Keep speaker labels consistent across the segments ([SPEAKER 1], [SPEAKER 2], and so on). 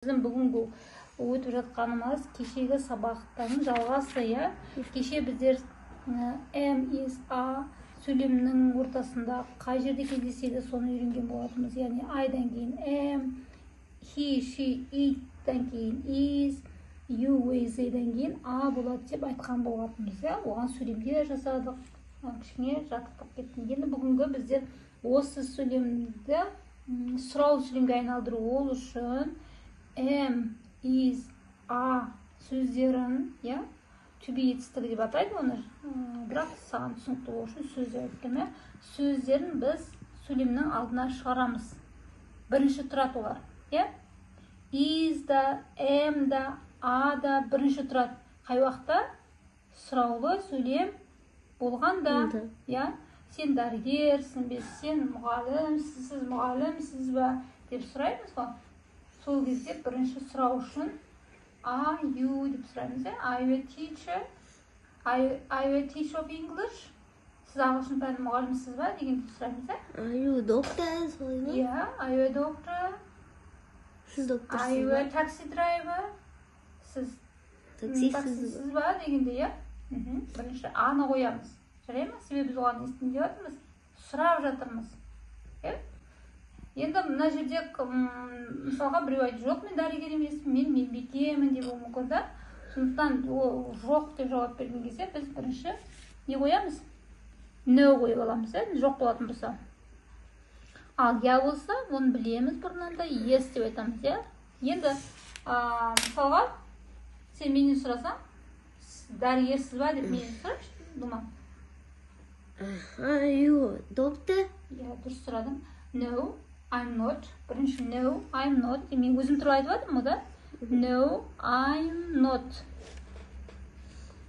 [SPEAKER 1] Bizim бүгінгі өтіп жатқанымыз кешегі сабақтың жалғасы, я. Кеше біздер am, is, are сөйлемнің ортасында қай жерде кездеседі соны үйренген болатынбыз. Яғни I-дан кейін am, he, she, it-дан кейін is, you, we, they-дан кейін a болады деп айтқан болатынбыз. Оған сөйлемдер жасадық, кішкене жатып кеттім. Енді бүгінгі біздер осы сөйлемді сұраулы сөйлемге айналдыру ол үшін am, is, are сөздерін, to be етістігі деп атайды оны, бірақ саған түсінікті болу үшін сөздер өйткені сөздерін біз сөйлемнің алдына шығарамыз. Бірінші тұрады олар, is да, am да, are да бірінші тұрады. Қай уақытта сұраулы сөйлем болғанда, сен дәрігерсің бе, сен мұғалімсіз, сіз мұғалімсіз бе деп сұраймыз ғой. Сол кезде бірінші сұрау үшін are you деп сұраймыз. Are you a teacher? Are you a teacher of English? Сіз ағылшын пәні мұғалімсіз ба деген сұраймыз.
[SPEAKER 2] Are you a doctor?
[SPEAKER 1] Are you a doctor?
[SPEAKER 2] Сіз докторсыз ба?
[SPEAKER 1] Are you a taxi driver? Сіз таксисіз ба дегенде, бірінші аны қоямыз. Жарай ма? Себебі біз оған естін деп жатырмыз, сұрап жатырмыз. Енді мына жерде мысалға біреу айтып жоқ, мен дәрігер емеспін, мен медбикемін деп болуы мүмкін да. Сондықтан жоқ деп жауап берген кезде біз бірінші не қоямыз? No қойып аламыз, жоқ болатын болса. Ал я болса, оны білеміз бұрыннан да, yes деп айтамыз. Енді мысалға сен менен сұрасаң, дәрігерсіз ба деп менен сұрайшы, Думан.
[SPEAKER 2] Are you a doctor?
[SPEAKER 1] Дұрыс сұрадың. No, I'm not. Бірінші no, I'm not. Мен өзім туралы айтып жатырмын да? No, I'm not.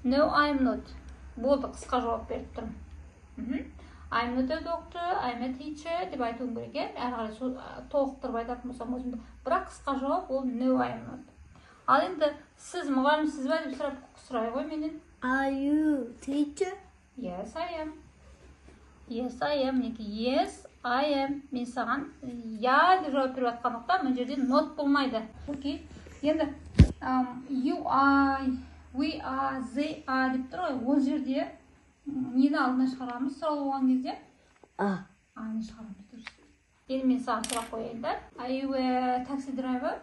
[SPEAKER 1] No, I'm not. Болды, қысқа жауап беріп тұрмын. I'm not a doctor, I'm a teacher деп айтуым керек. Әрі қарай толықтырып айтатын болсам өзімді. Бірақ қысқа жауап ол no, I'm not. Ал енді сіз мұғалімсіз ба деп сұрай ғой менен.
[SPEAKER 2] Are you teacher?
[SPEAKER 1] Yes, I am. Yes, I am. Yes, I am. Мен саған я деп жауап беріп жатқандықтан мына жерде not болмайды. Окей. Енді you are, we are, they are деп тұр ғой. Ол жерде нені алдына шығарамыз сұраулы болған кезде? Аны шығарамыз дұрыс. Енді мен саған сұрақ қояйын да. Are you a taxi driver?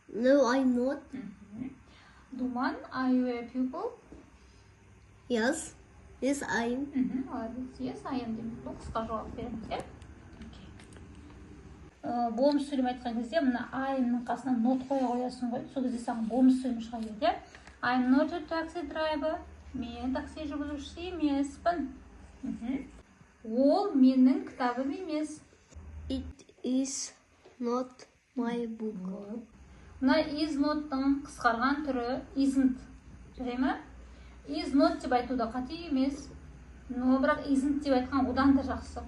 [SPEAKER 2] No, I'm not.
[SPEAKER 1] Думан, are you a pupil?
[SPEAKER 2] Yes. Yes, I am.
[SPEAKER 1] Yes, I am дейміз. Бұл қысқа жауап береміз. Болмыс сөйлем айтқан кезде мына I-ның қасына not қоя қоясың ғой. Сол кезде саған болмыс сөйлем шыға келеді. I'm not a taxi driver. Мен такси жүргізушісі емеспін. Ол менің кітабым емес.
[SPEAKER 2] It is not my book.
[SPEAKER 1] Мына is not-тың қысқарған түрі isn't. Жарай ма? Is not деп айтуда қате емес. Но бірақ isn't деп айтқан одан да жақсы.